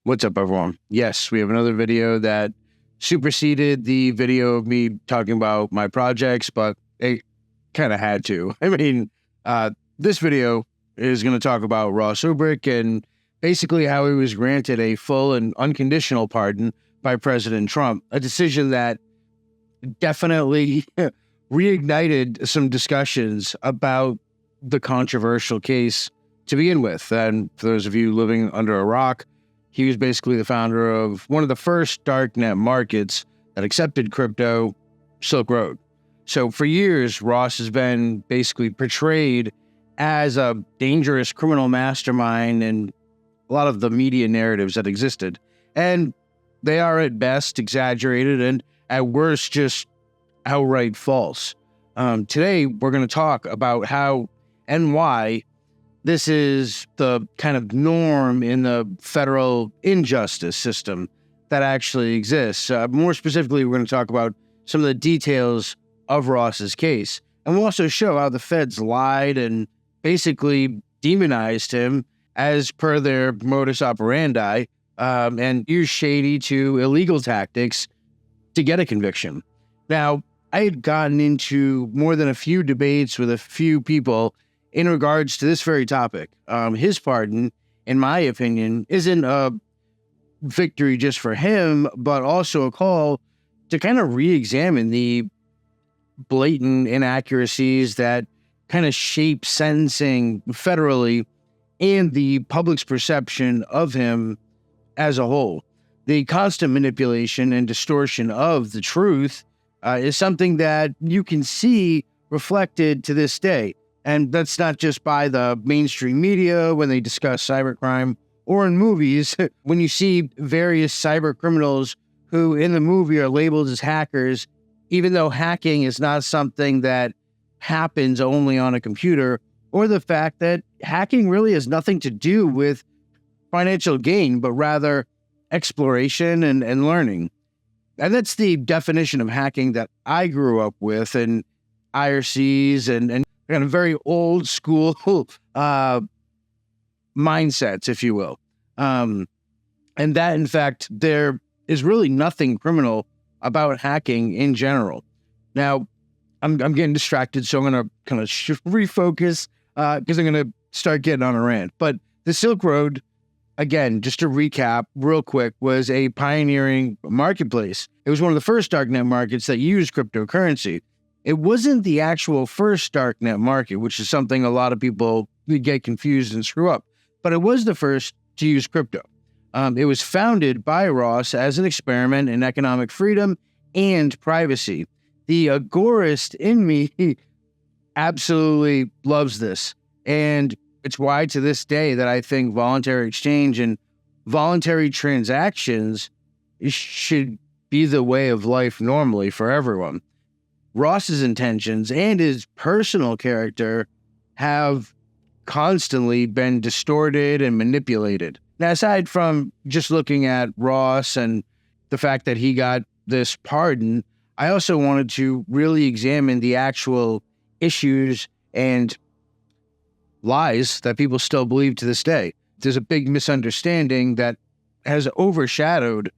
What's up, everyone? Yes, we have another video that superseded the video of me talking about my projects, but it kind of had to. I mean, this video is going to talk about Ross Ulbricht and basically how he was granted a full and unconditional pardon by President Trump, a decision that definitely reignited some discussions about the controversial case to begin with. And for those of you living under a rock, he was basically the founder of one of the first darknet markets that accepted crypto, Silk Road. So for years, Ross has been basically portrayed as a dangerous criminal mastermind in a lot of the media narratives that existed. And they are at best exaggerated and at worst just outright false. Today, we're going to talk about how and why this is the kind of norm in the federal injustice system that actually exists. More specifically, we're going to talk about some of the details of Ross's case. And we'll also show how the feds lied and basically demonized him as per their modus operandi, and used shady to illegal tactics to get a conviction. Now, I had gotten into more than a few debates with a few people in regards to this very topic. His pardon, in my opinion, isn't a victory just for him, but also a call to kind of re-examine the blatant inaccuracies that kind of shape sentencing federally and the public's perception of him as a whole. The constant manipulation and distortion of the truth is something that you can see reflected to this day. And that's not just by the mainstream media when they discuss cybercrime or in movies. When you see various cyber criminals who in the movie are labeled as hackers, even though hacking is not something that happens only on a computer, or the fact that hacking really has nothing to do with financial gain, but rather exploration and learning. And that's the definition of hacking that I grew up with in IRCs and kind of very old school mindsets, if you will. And that, in fact, there is really nothing criminal about hacking in general. Now, I'm getting distracted, so I'm going to kind of refocus because I'm going to start getting on a rant. But the Silk Road, again, just to recap real quick, was a pioneering marketplace. It was one of the first darknet markets that used cryptocurrency. It wasn't the actual first darknet market, which is something a lot of people get confused and screw up, but it was the first to use crypto. It was founded by Ross as an experiment in economic freedom and privacy. The agorist in me absolutely loves this, and it's why to this day that I think voluntary exchange and voluntary transactions should be the way of life normally for everyone. Ross's intentions and his personal character have constantly been distorted and manipulated. Now, aside from just looking at Ross and the fact that he got this pardon, I also wanted to really examine the actual issues and lies that people still believe to this day. There's a big misunderstanding that has overshadowed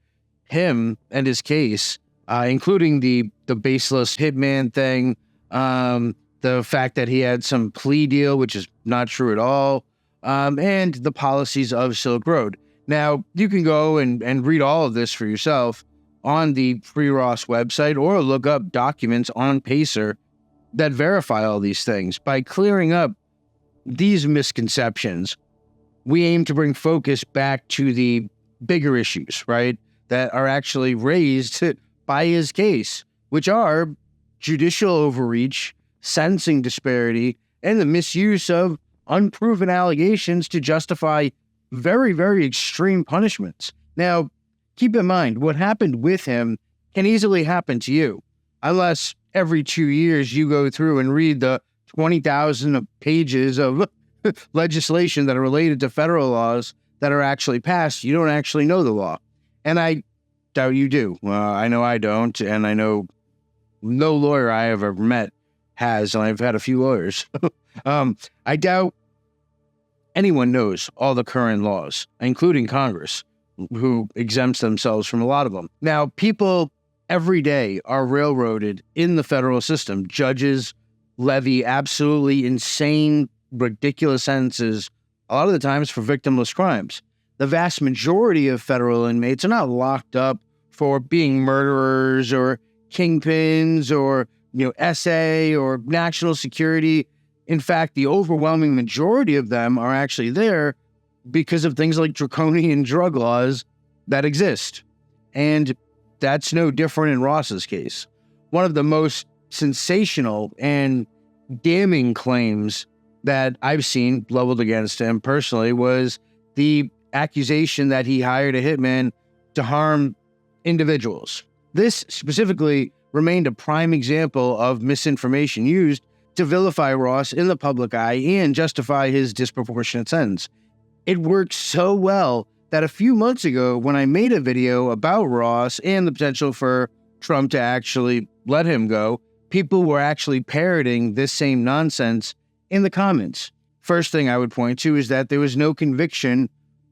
him and his case, including the baseless hitman thing, the fact that he had some plea deal, which is not true at all, and the policies of Silk Road. Now, you can go and read all of this for yourself on the Free Ross website or look up documents on Pacer that verify all these things. By clearing up these misconceptions, we aim to bring focus back to the bigger issues, right, that are actually raised by his case, which are judicial overreach, sentencing disparity, and the misuse of unproven allegations to justify very, very extreme punishments. Now, keep in mind, what happened with him can easily happen to you, unless every 2 years you go through and read the 20,000 pages of legislation that are related to federal laws that are actually passed. You don't actually know the law. And I doubt you do. I know I don't, and I know no lawyer I have ever met has, and I've had a few lawyers. I doubt anyone knows all the current laws, including Congress, who exempts themselves from a lot of them. Now, people every day are railroaded in the federal system. Judges levy absolutely insane, ridiculous sentences, a lot of the times for victimless crimes. The vast majority of federal inmates are not locked up for being murderers or kingpins or, SA or national security. In fact, the overwhelming majority of them are actually there because of things like draconian drug laws that exist. And that's no different in Ross's case. One of the most sensational and damning claims that I've seen leveled against him personally was the accusation that he hired a hitman to harm individuals. This specifically remained a prime example of misinformation used to vilify Ross in the public eye and justify his disproportionate sentence. It worked so well that a few months ago, when I made a video about Ross and the potential for Trump to actually let him go, people were actually parroting this same nonsense in the comments. First thing I would point to is that there was no conviction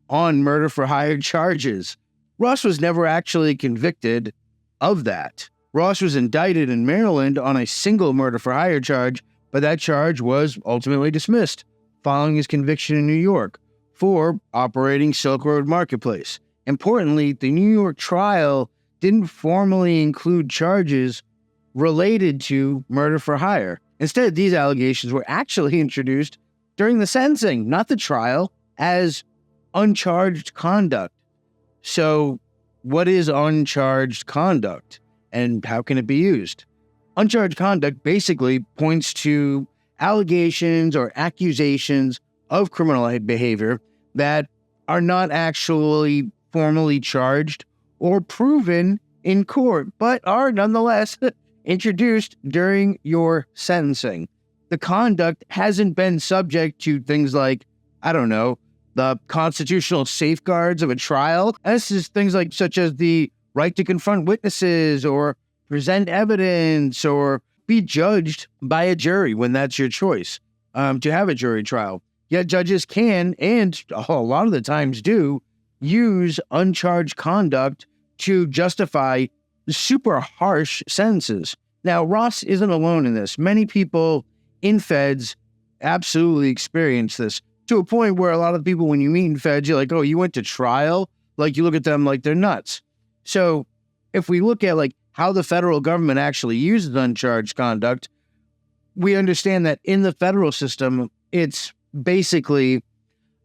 on murder for hire charges. Ross was never actually convicted of that. Ross was indicted in Maryland on a single murder for hire charge, but that charge was ultimately dismissed following his conviction in New York for operating Silk Road Marketplace. Importantly, the New York trial didn't formally include charges related to murder for hire. Instead, these allegations were actually introduced during the sentencing, not the trial, as uncharged conduct. So, what is uncharged conduct, and how can it be used? Uncharged conduct basically points to allegations or accusations of criminal behavior that are not actually formally charged or proven in court, but are nonetheless introduced during your sentencing. The conduct hasn't been subject to things like, the constitutional safeguards of a trial. This is things like such as the right to confront witnesses or present evidence or be judged by a jury when that's your choice, to have a jury trial. Yet judges can, and a lot of the times do, use uncharged conduct to justify super harsh sentences. Now, Ross isn't alone in this. Many people in feds absolutely experience this, to a point where a lot of people, when you meet in feds, you're like, oh, you went to trial? Like, you look at them like they're nuts. So if we look at how the federal government actually uses uncharged conduct, we understand that in the federal system, it's basically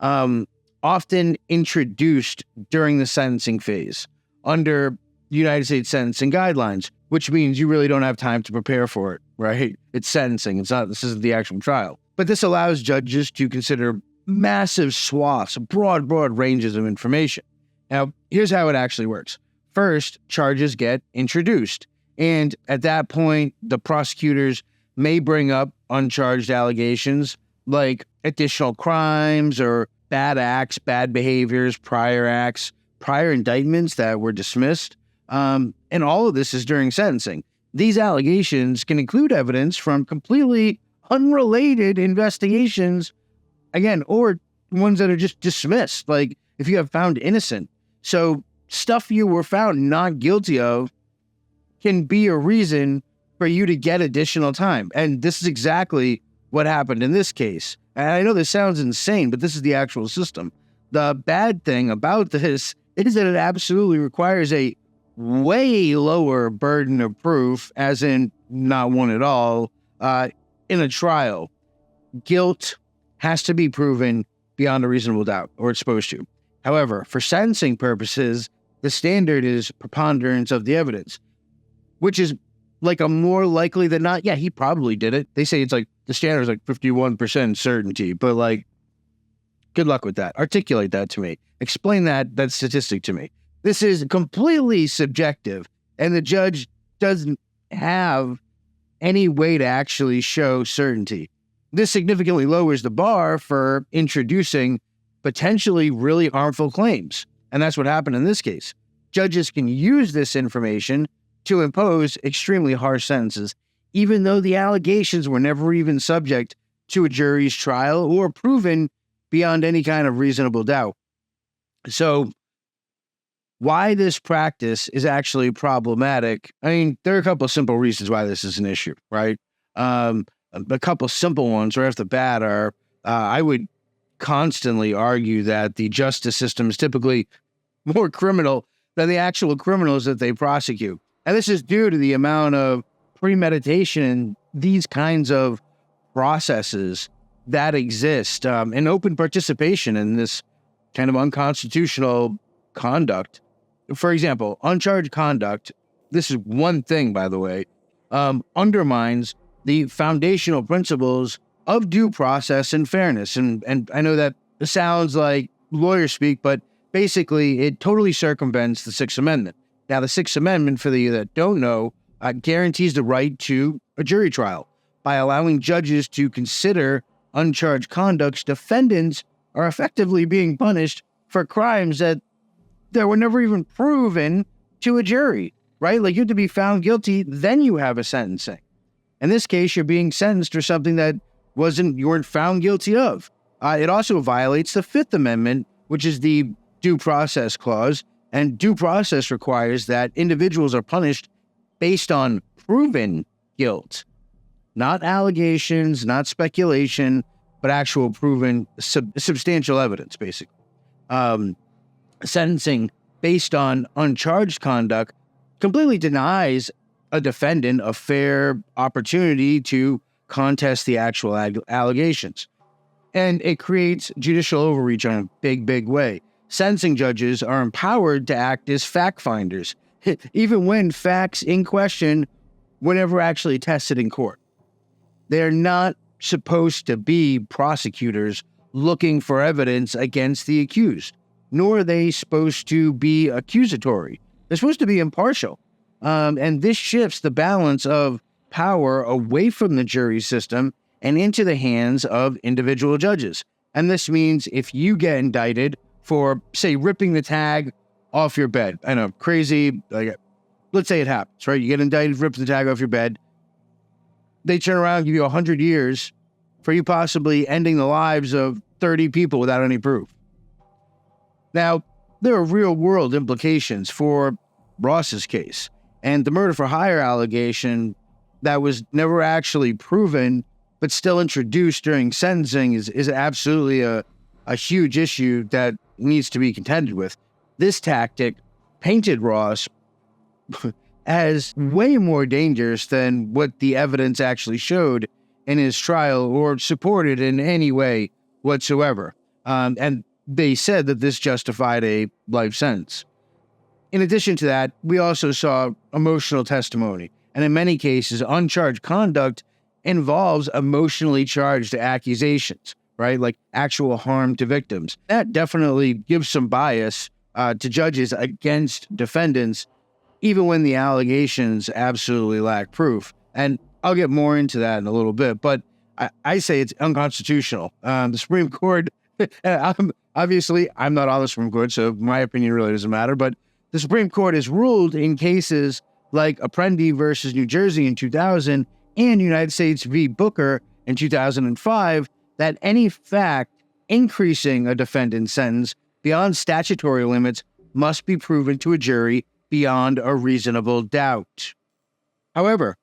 often introduced during the sentencing phase under United States sentencing guidelines, which means you really don't have time to prepare for it, right? It's sentencing. This isn't the actual trial. But this allows judges to consider massive swaths, broad ranges of information. Now, here's how it actually works. First, charges get introduced. And at that point, the prosecutors may bring up uncharged allegations like additional crimes or bad acts, bad behaviors, prior acts, prior indictments that were dismissed. And all of this is during sentencing. These allegations can include evidence from completely unrelated investigations, again, or ones that are just dismissed, like if you have found innocent. So stuff you were found not guilty of can be a reason for you to get additional time. And this is exactly what happened in this case. And I know this sounds insane, but this is the actual system. The bad thing about this is that it absolutely requires a way lower burden of proof, as in not one at all, in a trial. Guilt has to be proven beyond a reasonable doubt, or it's supposed to. However, for sentencing purposes, the standard is preponderance of the evidence, which is like a more likely than not, yeah, he probably did it. They say it's like, the standard is like 51% certainty, but good luck with that. Articulate that to me. Explain that statistic to me. This is completely subjective, and the judge doesn't have any way to actually show certainty. This significantly lowers the bar for introducing potentially really harmful claims. And that's what happened in this case. Judges can use this information to impose extremely harsh sentences, even though the allegations were never even subject to a jury's trial or proven beyond any kind of reasonable doubt. So why this practice is actually problematic. I mean, there are a couple of simple reasons why this is an issue, right? A couple simple ones right off the bat are, I would constantly argue that the justice system is typically more criminal than the actual criminals that they prosecute. And this is due to the amount of premeditation and these kinds of processes that exist, and open participation in this kind of unconstitutional conduct. For example, uncharged conduct, this is one thing, by the way, undermines the foundational principles of due process and fairness. And I know that sounds like lawyer speak, but basically it totally circumvents the Sixth Amendment. Now, the Sixth Amendment, for you that don't know, guarantees the right to a jury trial. By allowing judges to consider uncharged conducts, defendants are effectively being punished for crimes that were never even proven to a jury, right? Like, you have to be found guilty, then you have a sentencing. In this case, you're being sentenced for something that you weren't found guilty of. It also violates the Fifth Amendment, which is the due process clause, and due process requires that individuals are punished based on proven guilt, not allegations, not speculation, but actual proven substantial evidence, basically. Sentencing based on uncharged conduct completely denies a defendant a fair opportunity to contest the actual allegations. And it creates judicial overreach on a big, big way. Sentencing judges are empowered to act as fact finders, even when facts in question were never actually tested in court. They're not supposed to be prosecutors looking for evidence against the accused, nor are they supposed to be accusatory. They're supposed to be impartial. And this shifts the balance of power away from the jury system and into the hands of individual judges. And this means if you get indicted for, say, ripping the tag off your bed, I know, crazy, like, let's say it happens, right? You get indicted for ripping the tag off your bed. They turn around and give you 100 years for you possibly ending the lives of 30 people without any proof. Now, there are real-world implications for Ross's case, and the murder-for-hire allegation that was never actually proven but still introduced during sentencing is absolutely a huge issue that needs to be contended with. This tactic painted Ross as way more dangerous than what the evidence actually showed in his trial or supported in any way whatsoever. And they said that this justified a life sentence. In addition to that, we also saw emotional testimony. And in many cases, uncharged conduct involves emotionally charged accusations, right? Like actual harm to victims. That definitely gives some bias to judges against defendants, even when the allegations absolutely lack proof. And I'll get more into that in a little bit, but I say it's unconstitutional. The Supreme Court, obviously, I'm not on the Supreme Court, so my opinion really doesn't matter, but the Supreme Court has ruled in cases like Apprendi versus New Jersey in 2000 and United States v. Booker in 2005 that any fact increasing a defendant's sentence beyond statutory limits must be proven to a jury beyond a reasonable doubt. However,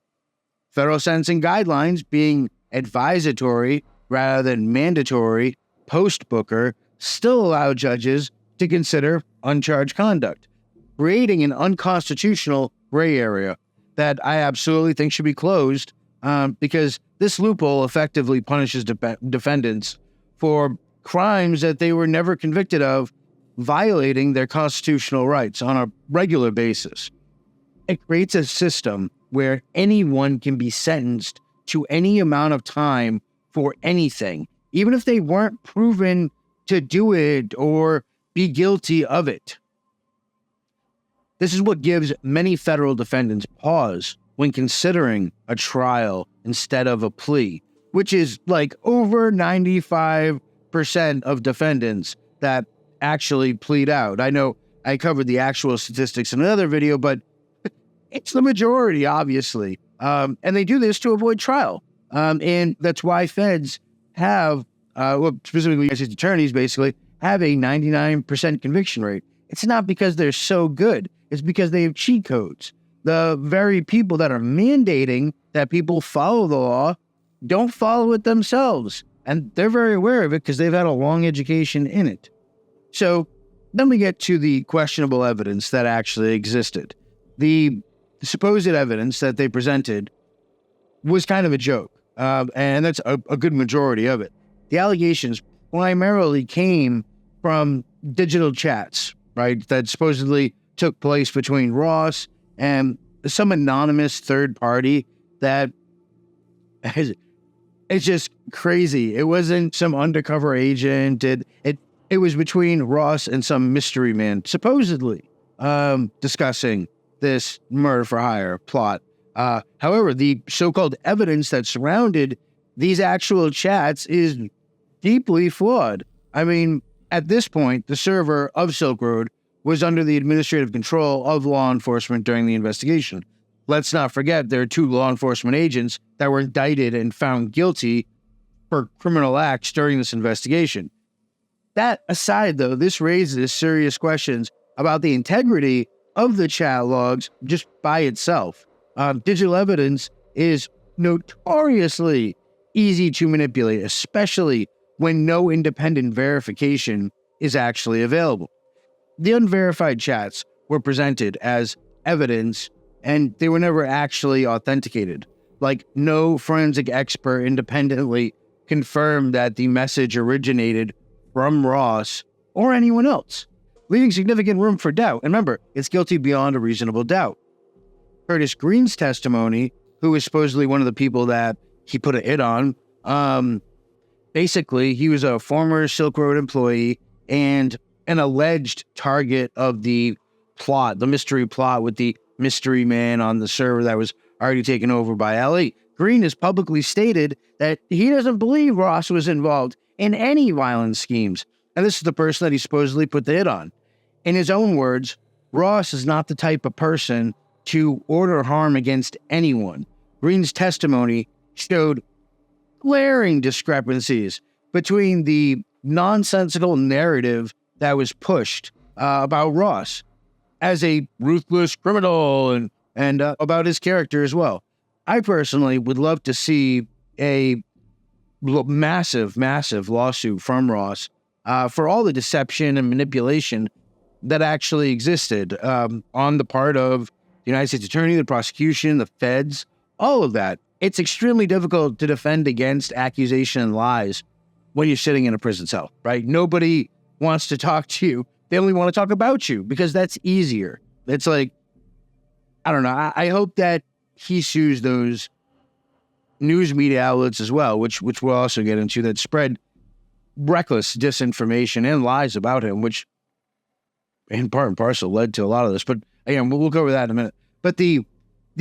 federal sentencing guidelines, being advisory rather than mandatory post-Booker, still allow judges to consider uncharged conduct, creating an unconstitutional gray area that I absolutely think should be closed, because this loophole effectively punishes defendants for crimes that they were never convicted of, violating their constitutional rights on a regular basis. It creates a system where anyone can be sentenced to any amount of time for anything, even if they weren't proven to do it or be guilty of it. This is what gives many federal defendants pause when considering a trial instead of a plea, which is like over 95% of defendants that actually plead out. I know I covered the actual statistics in another video, but it's the majority, obviously. And they do this to avoid trial. And that's why feds have, specifically United States attorneys, basically, have a 99% conviction rate. It's not because they're so good. It's because they have cheat codes. The very people that are mandating that people follow the law don't follow it themselves. And they're very aware of it because they've had a long education in it. So then we get to the questionable evidence that actually existed. The supposed evidence that they presented was kind of a joke, and that's a good majority of it. The allegations primarily came from digital chats, right, that supposedly took place between Ross and some anonymous third party that it's just crazy. It wasn't some undercover agent. It was between Ross and some mystery man, supposedly discussing this murder for hire plot. However, the so-called evidence that surrounded these actual chats is deeply flawed. I mean, at this point, the server of Silk Road was under the administrative control of law enforcement during the investigation. Let's not forget there are 2 law enforcement agents that were indicted and found guilty for criminal acts during this investigation. That aside, though, this raises serious questions about the integrity of the chat logs just by itself. Digital evidence is notoriously easy to manipulate, especially when no independent verification is actually available. The unverified chats were presented as evidence, and they were never actually authenticated. Like, no forensic expert independently confirmed that the message originated from Ross or anyone else, leaving significant room for doubt. And remember, it's guilty beyond a reasonable doubt. Curtis Green's testimony, who was supposedly one of the people that he put a hit on, basically, he was a former Silk Road employee and an alleged target of the plot, the mystery plot with the mystery man on the server that was already taken over by LE. Green has publicly stated that he doesn't believe Ross was involved in any violent schemes. And this is the person that he supposedly put the hit on. In his own words, Ross is not the type of person to order harm against anyone. Green's testimony showed glaring discrepancies between the nonsensical narrative that was pushed about Ross as a ruthless criminal and about his character as well. I personally would love to see a massive lawsuit from Ross for all the deception and manipulation that actually existed on the part of the United States Attorney, the prosecution, the feds, all of that. It's extremely difficult to defend against accusation and lies when you're sitting in a prison cell, right? Nobody wants to talk to you. They only want to talk about you because that's easier. It's like, I don't know. I hope that he sues those news media outlets as well, which we'll also get into, that spread reckless disinformation and lies about him, which in part and parcel led to a lot of this. But again, we'll cover that in a minute. But the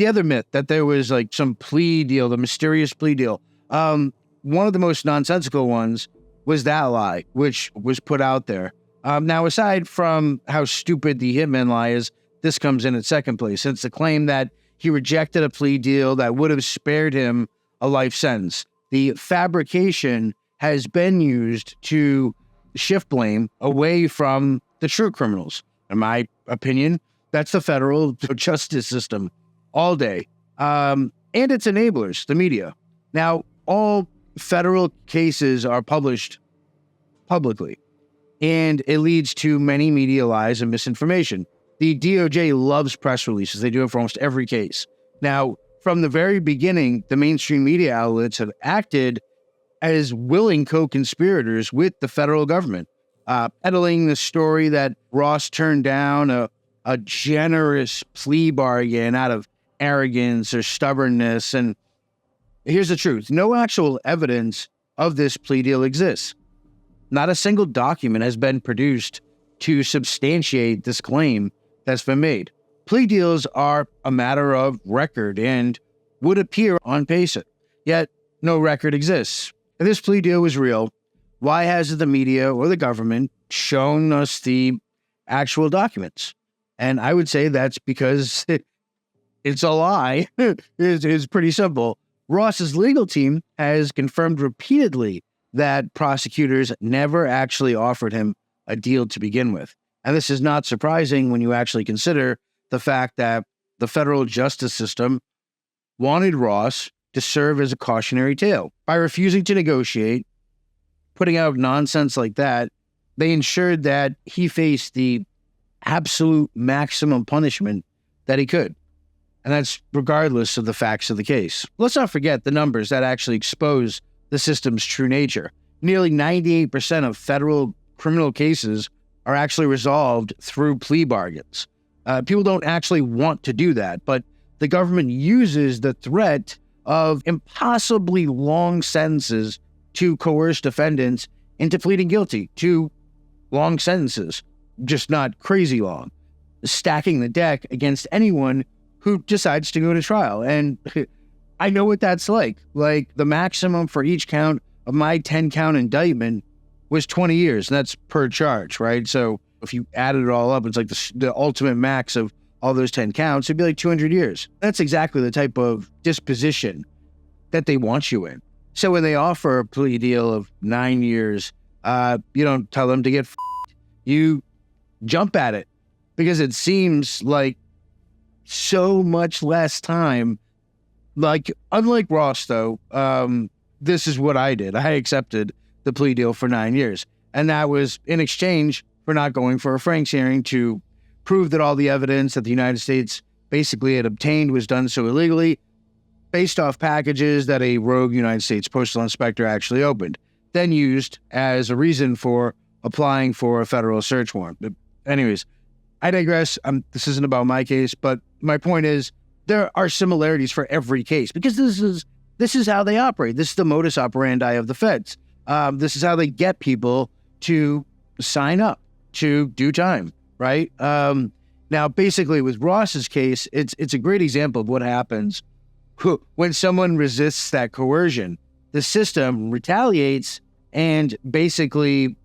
other myth that there was like some plea deal, the mysterious plea deal, one of the most nonsensical ones was that lie, which was put out there. Now, aside from how stupid the hitman lie is, this comes in at second place. It's the claim that he rejected a plea deal that would have spared him a life sentence. The fabrication has been used to shift blame away from the true criminals. In my opinion, that's the federal justice system all day. And its enablers, the media. Now, all federal cases are published publicly, and it leads to many media lies and misinformation. The DOJ loves press releases. They do it for almost every case. Now, from the very beginning, the mainstream media outlets have acted as willing co-conspirators with the federal government, peddling the story that Ross turned down a generous plea bargain out of arrogance or stubbornness. And here's the truth. No actual evidence of this plea deal exists. Not a single document has been produced to substantiate this claim that's been made. Plea deals are a matter of record and would appear on PACEIT, yet no record exists. If this plea deal was real, why hasn't the media or the government shown us the actual documents? And I would say that's because it's a lie. It's pretty simple. Ross's legal team has confirmed repeatedly that prosecutors never actually offered him a deal to begin with. And this is not surprising when you actually consider the fact that the federal justice system wanted Ross to serve as a cautionary tale. By refusing to negotiate, putting out nonsense like that, they ensured that he faced the absolute maximum punishment that he could. And that's regardless of the facts of the case. Let's not forget the numbers that actually expose the system's true nature. Nearly 98% of federal criminal cases are actually resolved through plea bargains. People don't actually want to do that, but the government uses the threat of impossibly long sentences to coerce defendants into pleading guilty to long sentences, just not crazy long, stacking the deck against anyone who decides to go to trial. And I know what that's like. Like, the maximum for each count of my 10-count indictment was 20 years, and that's per charge, right? So if you added it all up, it's like the ultimate max of all those 10 counts, it'd be like 200 years. That's exactly the type of disposition that they want you in. So when they offer a plea deal of 9 years, you don't tell them to get you jump at it, because it seems like so much less time. Like, unlike Ross, though, this is what I did. I accepted the plea deal for 9 years. And that was in exchange for not going for a Franks hearing to prove that all the evidence that the United States basically had obtained was done so illegally, based off packages that a rogue United States postal inspector actually opened, then used as a reason for applying for a federal search warrant. But anyways, I digress. This isn't about my case, but my point is there are similarities for every case, because this is how they operate. This is the modus operandi of the feds. This is how they get people to sign up to do time, right? Now, basically, with Ross's case, it's a great example of what happens when someone resists that coercion. The system retaliates and basically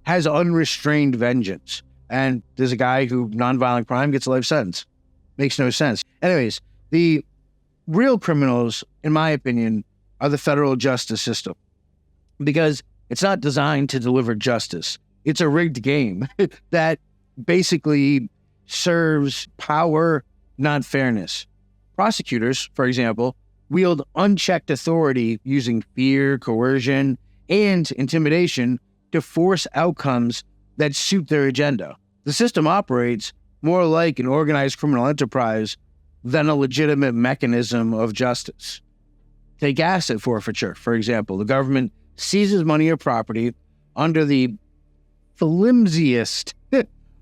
has unrestrained vengeance. And there's a guy who, nonviolent crime, gets a life sentence. Makes no sense. Anyways, the real criminals, in my opinion, are the federal justice system, because it's not designed to deliver justice. It's a rigged game that basically serves power, not fairness. Prosecutors, for example, wield unchecked authority using fear, coercion, and intimidation to force outcomes that suit their agenda. The system operates more like an organized criminal enterprise than a legitimate mechanism of justice. Take asset forfeiture, for example. The government seizes money or property under the flimsiest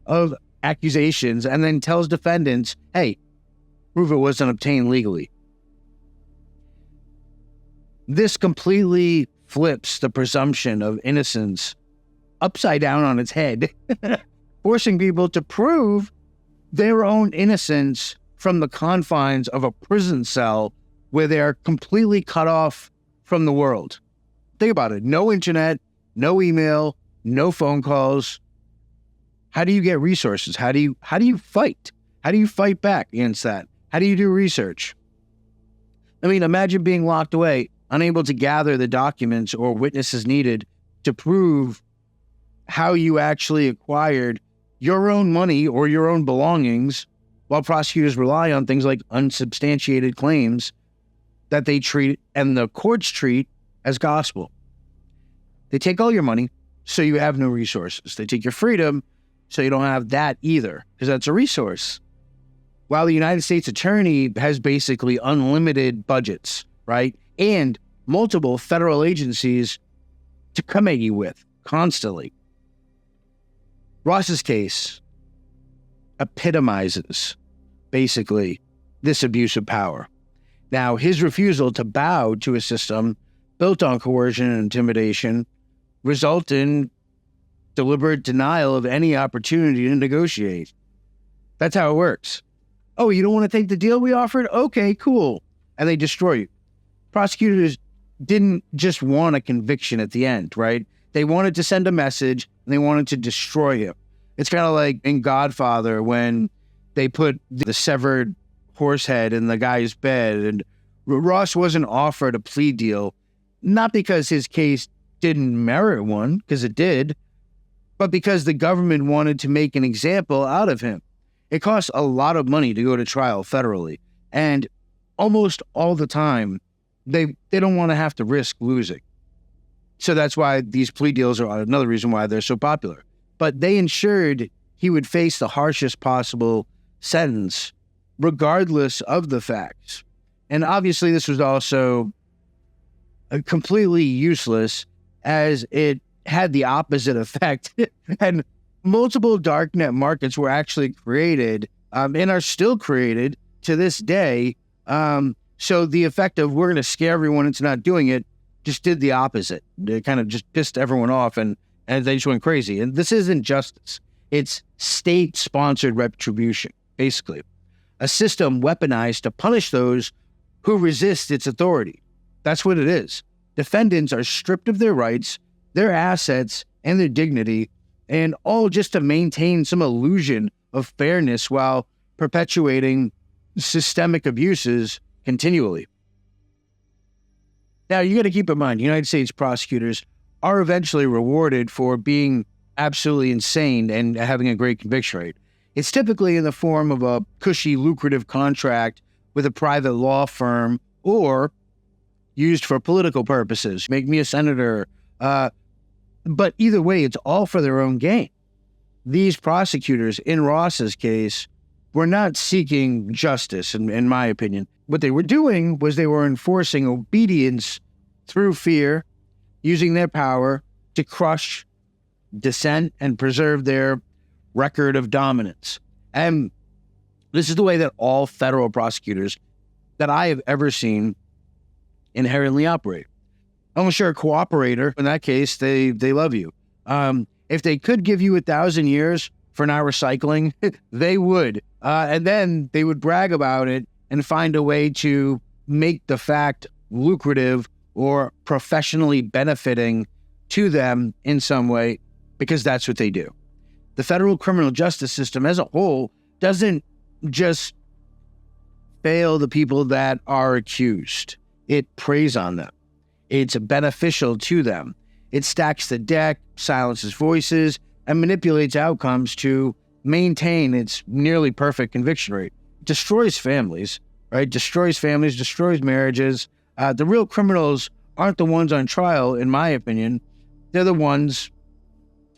of accusations and then tells defendants, hey, prove it wasn't obtained legally. This completely flips the presumption of innocence upside down on its head, forcing people to prove their own innocence from the confines of a prison cell where they are completely cut off from the world. Think about it. No internet, no email, no phone calls. How do you get resources? How do you fight? How do you fight back against that? How do you do research? I mean, imagine being locked away, unable to gather the documents or witnesses needed to prove how you actually acquired your own money or your own belongings, while prosecutors rely on things like unsubstantiated claims that they treat and the courts treat as gospel. They take all your money, so you have no resources. They take your freedom, so you don't have that either, because that's a resource. While the United States attorney has basically unlimited budgets, right? And multiple federal agencies to come at you with constantly. Ross's case epitomizes, basically, this abuse of power. Now, his refusal to bow to a system built on coercion and intimidation result in deliberate denial of any opportunity to negotiate. That's how it works. Oh, you don't want to take the deal we offered? Okay, cool. And they destroy you. Prosecutors didn't just want a conviction at the end, right? They wanted to send a message, and they wanted to destroy him. It's kind of like in Godfather when they put the severed horse head in the guy's bed, and Ross wasn't offered a plea deal, not because his case didn't merit one, because it did, but because the government wanted to make an example out of him. It costs a lot of money to go to trial federally, and almost all the time, they don't want to have to risk losing. So that's why these plea deals are another reason why they're so popular. But they ensured he would face the harshest possible sentence, regardless of the facts. And obviously, this was also completely useless, as it had the opposite effect. And multiple darknet markets were actually created and are still created to this day. So the effect of we're going to scare everyone into not doing it just did the opposite. It kind of just pissed everyone off, and they just went crazy. And this isn't justice. It's state-sponsored retribution, basically. A system weaponized to punish those who resist its authority. That's what it is. Defendants are stripped of their rights, their assets, and their dignity, and all just to maintain some illusion of fairness while perpetuating systemic abuses continually. Now, you got to keep in mind, United States prosecutors are eventually rewarded for being absolutely insane and having a great conviction rate. It's typically in the form of a cushy, lucrative contract with a private law firm, or used for political purposes. Make me a senator. But either way, it's all for their own gain. These prosecutors, in Ross's case, were not seeking justice, in my opinion. What they were doing was they were enforcing obedience through fear, using their power to crush dissent and preserve their record of dominance. And this is the way that all federal prosecutors that I have ever seen inherently operate. Unless you're a cooperator, in that case, they love you. If they could give you 1,000 years for not recycling, they would. And then they would brag about it and find a way to make the fact lucrative or professionally benefiting to them in some way, because that's what they do. The federal criminal justice system as a whole doesn't just fail the people that are accused. It preys on them. It's beneficial to them. It stacks the deck, silences voices, and manipulates outcomes to maintain its nearly perfect conviction rate. It destroys families, right? Destroys families, destroys marriages. The real criminals aren't the ones on trial, in my opinion. They're the ones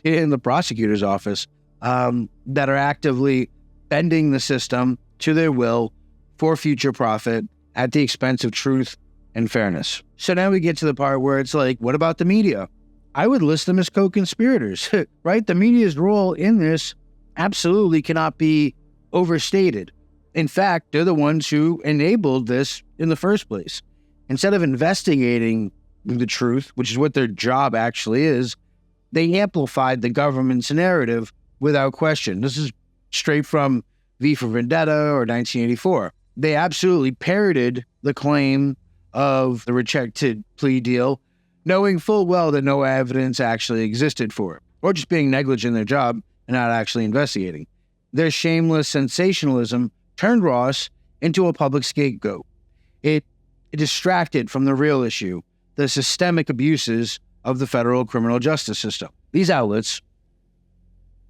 in the prosecutor's office that are actively bending the system to their will for future profit at the expense of truth and fairness. So now we get to the part where it's like, what about the media? I would list them as co-conspirators, right? The media's role in this absolutely cannot be overstated. In fact, they're the ones who enabled this in the first place. Instead of investigating the truth, which is what their job actually is, they amplified the government's narrative without question. This is straight from V for Vendetta or 1984. They absolutely parroted the claim of the rejected plea deal, knowing full well that no evidence actually existed for it, or just being negligent in their job and not actually investigating. Their shameless sensationalism turned Ross into a public scapegoat. It distracted from the real issue, the systemic abuses of the federal criminal justice system. These outlets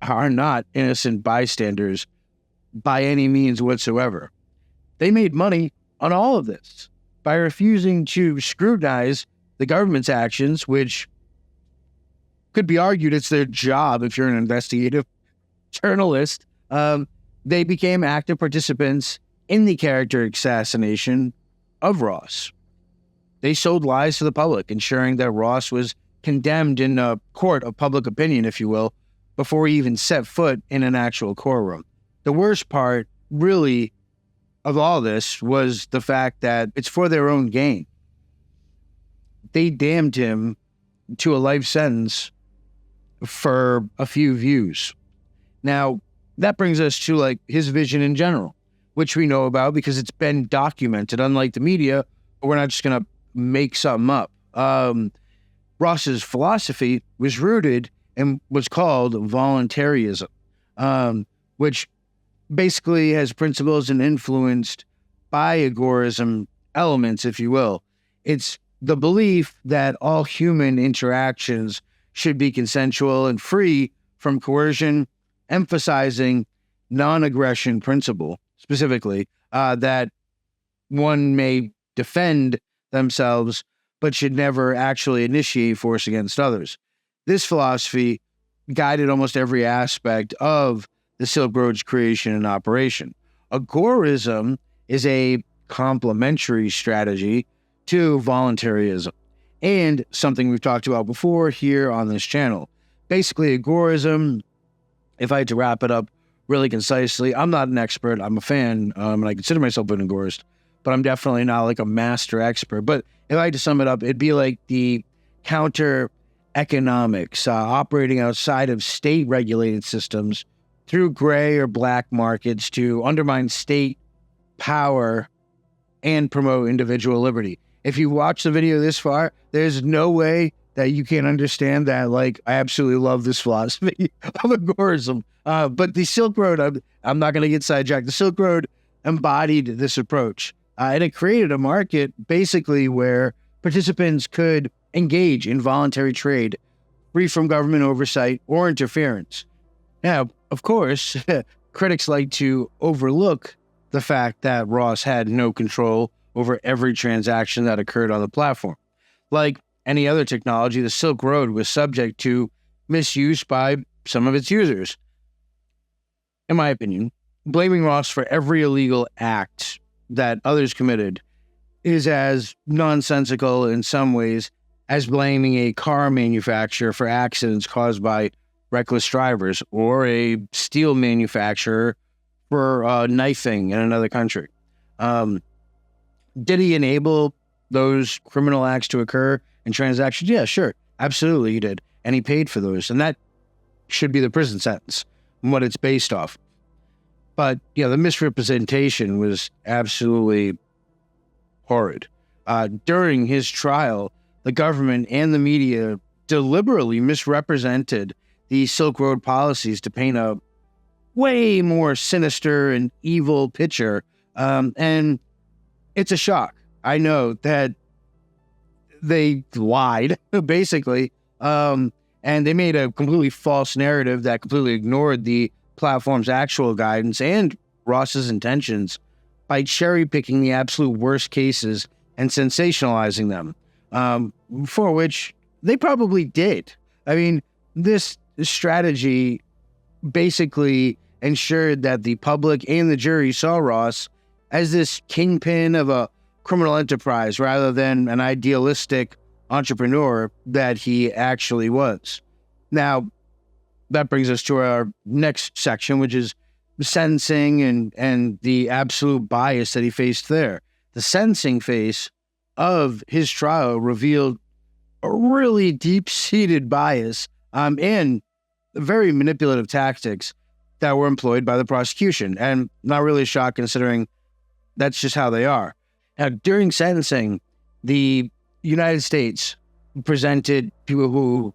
are not innocent bystanders by any means whatsoever. They made money on all of this by refusing to scrutinize the government's actions, which could be argued it's their job if you're an investigative journalist. They became active participants in the character assassination of Ross. They sold lies to the public, ensuring that Ross was condemned in a court of public opinion, if you will, before he even set foot in an actual courtroom. The worst part, really, of all this was the fact that it's for their own gain. They damned him to a life sentence for a few views. Now, that brings us to like his vision in general, which we know about because it's been documented. Unlike the media, we're not just going to make something up. Ross's philosophy was rooted and was called voluntarism, which basically has principles and influenced by agorism elements, if you will. It's the belief that all human interactions should be consensual and free from coercion, emphasizing non-aggression principle, specifically, that one may defend themselves, but should never actually initiate force against others. This philosophy guided almost every aspect of the Silk Road's creation and operation. Agorism is a complementary strategy to voluntarism, and something we've talked about before here on this channel. Basically, agorism, if I had to wrap it up really concisely, I'm not an expert, I'm a fan, and I consider myself an agorist, but I'm definitely not like a master expert. But if I had to sum it up, it'd be like the counter economics, operating outside of state-regulated systems through gray or black markets to undermine state power and promote individual liberty. If you watch the video this far, there's no way that you can't understand that. Like, I absolutely love this philosophy of agorism. But the Silk Road, I'm not going to get sidetracked. The Silk Road embodied this approach. And it created a market basically where participants could engage in voluntary trade, free from government oversight or interference. Now, of course, critics like to overlook the fact that Ross had no control over every transaction that occurred on the platform. Like any other technology, the Silk Road was subject to misuse by some of its users. In my opinion, blaming Ross for every illegal act that others committed is as nonsensical in some ways as blaming a car manufacturer for accidents caused by reckless drivers or a steel manufacturer for knifing in another country. Did he enable those criminal acts to occur in transactions? Yeah, sure. Absolutely he did. And he paid for those. And that should be the prison sentence and what it's based off. But, the misrepresentation was absolutely horrid. During his trial, the government and the media deliberately misrepresented the Silk Road policies to paint a way more sinister and evil picture. And it's a shock. I know that they lied, basically, and they made a completely false narrative that completely ignored the platform's actual guidance and Ross's intentions by cherry-picking the absolute worst cases and sensationalizing them, for which they probably did. I mean, this strategy basically ensured that the public and the jury saw Ross as this kingpin of a criminal enterprise rather than an idealistic entrepreneur that he actually was. Now, that brings us to our next section, which is sentencing and the absolute bias that he faced there. The sentencing phase of his trial revealed a really deep-seated bias and very manipulative tactics that were employed by the prosecution, and not really a shock considering that's just how they are. Now, during sentencing, the United States presented people who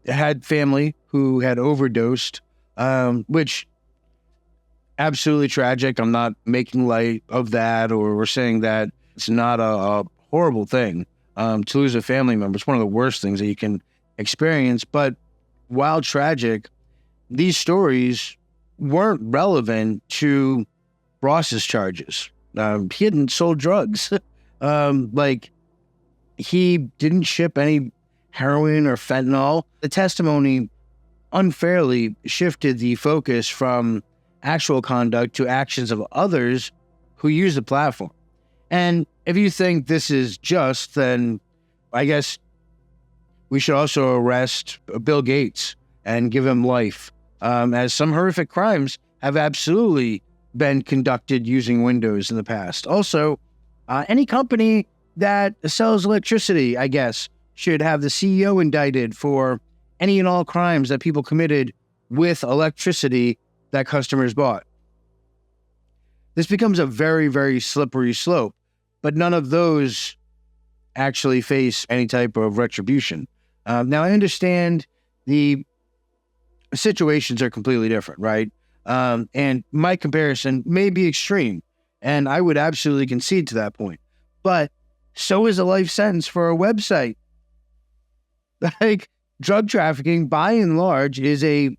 had family who had overdosed, which absolutely tragic. I'm not making light of that or saying that it's not a horrible thing to lose a family member. It's one of the worst things that you can experience. But while tragic, these stories weren't relevant to Ross's charges. He hadn't sold drugs. He didn't ship any heroin or fentanyl. The testimony unfairly shifted the focus from actual conduct to actions of others who use the platform. And if you think this is just, then I guess we should also arrest Bill Gates and give him life, as some horrific crimes have absolutely been conducted using Windows in the past. Also, any company that sells electricity, I guess, should have the CEO indicted for any and all crimes that people committed with electricity that customers bought. This becomes a very, very slippery slope, but none of those actually face any type of retribution. Now, I understand the situations are completely different, right? And my comparison may be extreme, and I would absolutely concede to that point. But so is a life sentence for a website. Like, drug trafficking, by and large, is a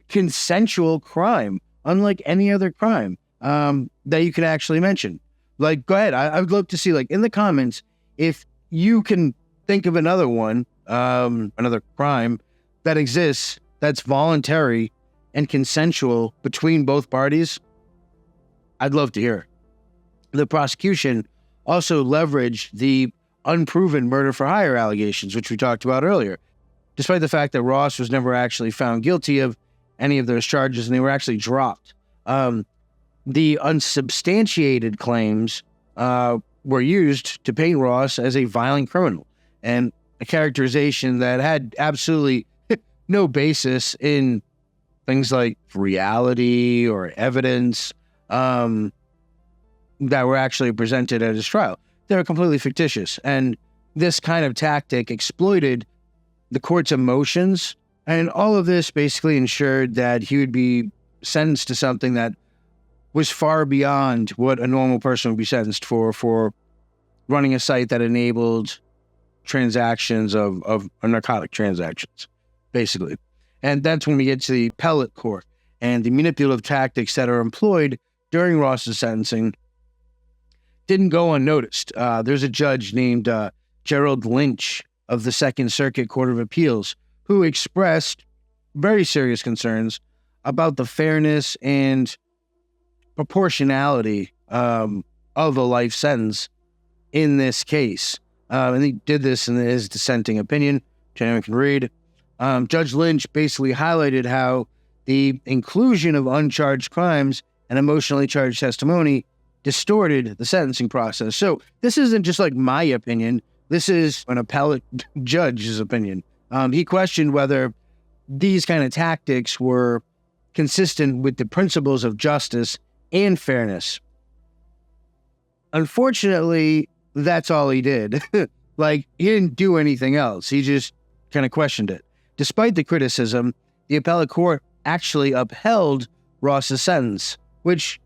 consensual crime, unlike any other crime that you can actually mention. Like, go ahead. I would love to see, like, in the comments, if you can think of another one, another crime that exists that's voluntary and consensual between both parties. I'd love to hear it. The prosecution also leveraged the unproven murder for hire allegations, which we talked about earlier, despite the fact that Ross was never actually found guilty of any of those charges, and they were actually dropped. The unsubstantiated claims were used to paint Ross as a violent criminal, and a characterization that had absolutely no basis in things like reality or evidence that were actually presented at his trial. They were completely fictitious, and this kind of tactic exploited the court's emotions, and all of this basically ensured that he would be sentenced to something that was far beyond what a normal person would be sentenced for running a site that enabled transactions of narcotic transactions, basically. And that's when we get to the appellate court and the manipulative tactics that are employed during Ross's sentencing didn't go unnoticed. There's a judge named Gerald Lynch of the Second Circuit Court of Appeals who expressed very serious concerns about the fairness and proportionality of a life sentence in this case. And he did this in his dissenting opinion, which anyone can read. Judge Lynch basically highlighted how the inclusion of uncharged crimes and emotionally charged testimony distorted the sentencing process. So this isn't just like my opinion. This is an appellate judge's opinion. He questioned whether these kind of tactics were consistent with the principles of justice and fairness. Unfortunately, that's all he did. Like, he didn't do anything else. He just kind of questioned it. Despite the criticism, the appellate court actually upheld Ross's sentence, which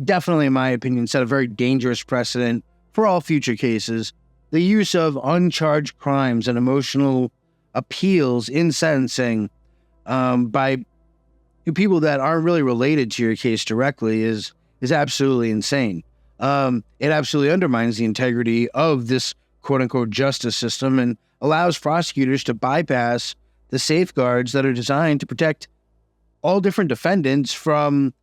definitely, in my opinion, set a very dangerous precedent for all future cases. The use of uncharged crimes and emotional appeals in sentencing by people that aren't really related to your case directly is absolutely insane. It absolutely undermines the integrity of this quote-unquote justice system and allows prosecutors to bypass the safeguards that are designed to protect all different defendants from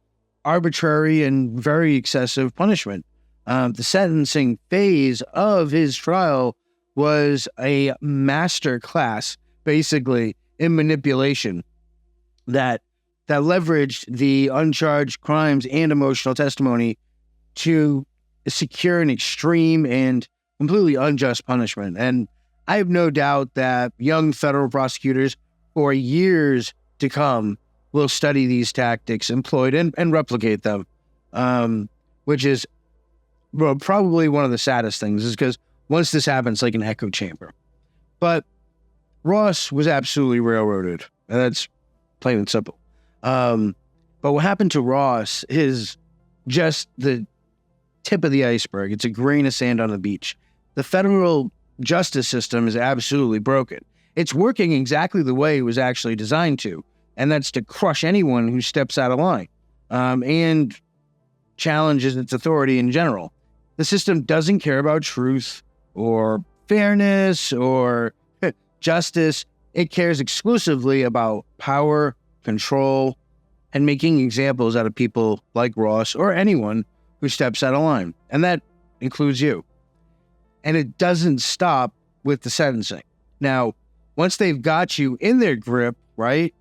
arbitrary and very excessive punishment. The sentencing phase of his trial was a master class, basically, in manipulation that leveraged the uncharged crimes and emotional testimony to secure an extreme and completely unjust punishment. And I have no doubt that young federal prosecutors for years to come will study these tactics employed and replicate them, which is probably one of the saddest things, is because once this happens, like an echo chamber. But Ross was absolutely railroaded, and that's plain and simple. But what happened to Ross is just the tip of the iceberg. It's a grain of sand on the beach. The federal justice system is absolutely broken. It's working exactly the way it was actually designed to, and that's to crush anyone who steps out of line and challenges its authority in general. The system doesn't care about truth or fairness or justice. It cares exclusively about power, control, and making examples out of people like Ross or anyone who steps out of line. And that includes you. And it doesn't stop with the sentencing. Now, once they've got you in their grip, right,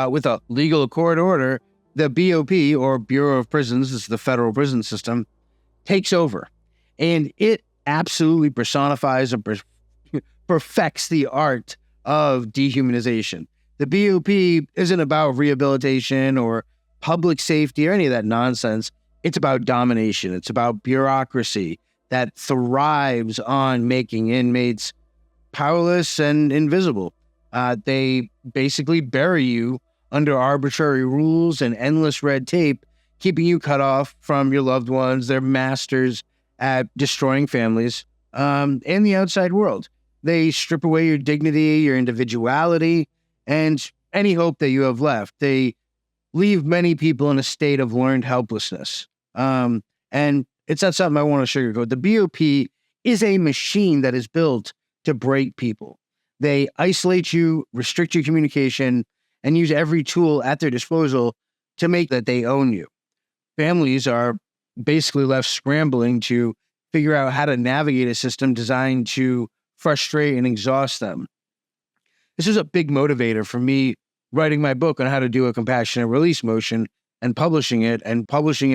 with a legal court order, the BOP, or Bureau of Prisons, this is the federal prison system, takes over. And it absolutely personifies and perfects the art of dehumanization. The BOP isn't about rehabilitation or public safety or any of that nonsense. It's about domination. It's about bureaucracy that thrives on making inmates powerless and invisible. They basically bury you under arbitrary rules and endless red tape, keeping you cut off from your loved ones. They're masters at destroying families and the outside world. They strip away your dignity, your individuality, and any hope that you have left. They leave many people in a state of learned helplessness. And it's not something I want to sugarcoat. The BOP is a machine that is built to break people. They isolate you, restrict your communication, and use every tool at their disposal to make that they own you. Families are basically left scrambling to figure out how to navigate a system designed to frustrate and exhaust them. This was a big motivator for me writing my book on how to do a compassionate release motion and publishing it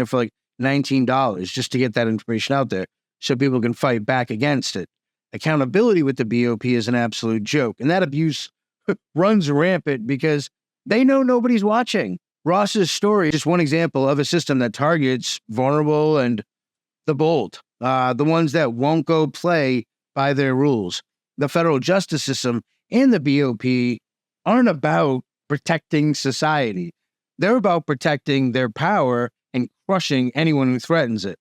for like $19 just to get that information out there so people can fight back against it. Accountability with the BOP is an absolute joke, and that abuse runs rampant because they know nobody's watching. Ross's story is just one example of a system that targets vulnerable and the bold, the ones that won't go play by their rules. The federal justice system and the BOP aren't about protecting society. They're about protecting their power and crushing anyone who threatens it.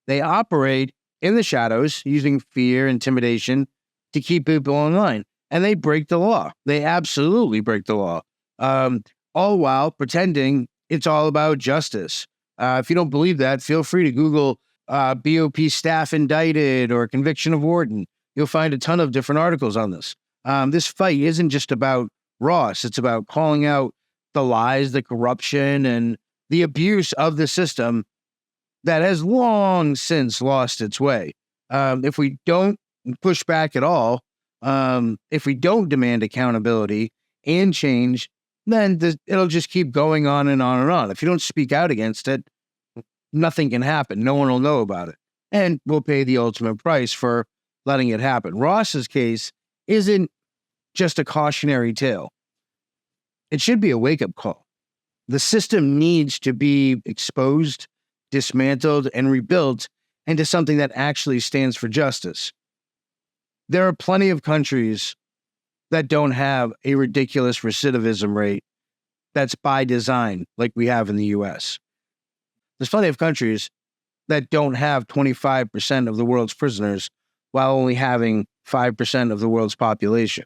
They operate in the shadows using fear, intimidation to keep people in line. And they break the law. They absolutely break the law. All while pretending it's all about justice. If you don't believe that, feel free to Google BOP staff indicted or conviction of warden. You'll find a ton of different articles on this. This fight isn't just about Ross. It's about calling out the lies, the corruption, and the abuse of the system that has long since lost its way. If we don't push back at all, if we don't demand accountability and change, then it'll just keep going on and on and on. If you don't speak out against it, nothing can happen. No one will know about it. And we'll pay the ultimate price for letting it happen. Ross's case isn't just a cautionary tale. It should be a wake-up call. The system needs to be exposed, dismantled, and rebuilt into something that actually stands for justice. There are plenty of countries that don't have a ridiculous recidivism rate that's by design, like we have in the US. There's plenty of countries that don't have 25% of the world's prisoners while only having 5% of the world's population.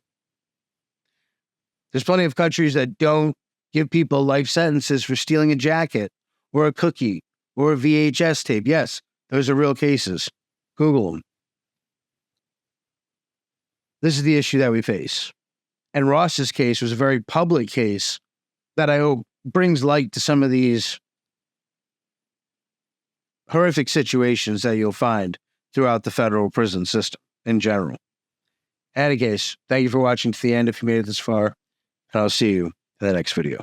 There's plenty of countries that don't give people life sentences for stealing a jacket or a cookie or a VHS tape. Yes, those are real cases. Google them. This is the issue that we face. And Ross's case was a very public case that I hope brings light to some of these horrific situations that you'll find throughout the federal prison system in general. In any case, thank you for watching to the end if you made it this far, and I'll see you in the next video.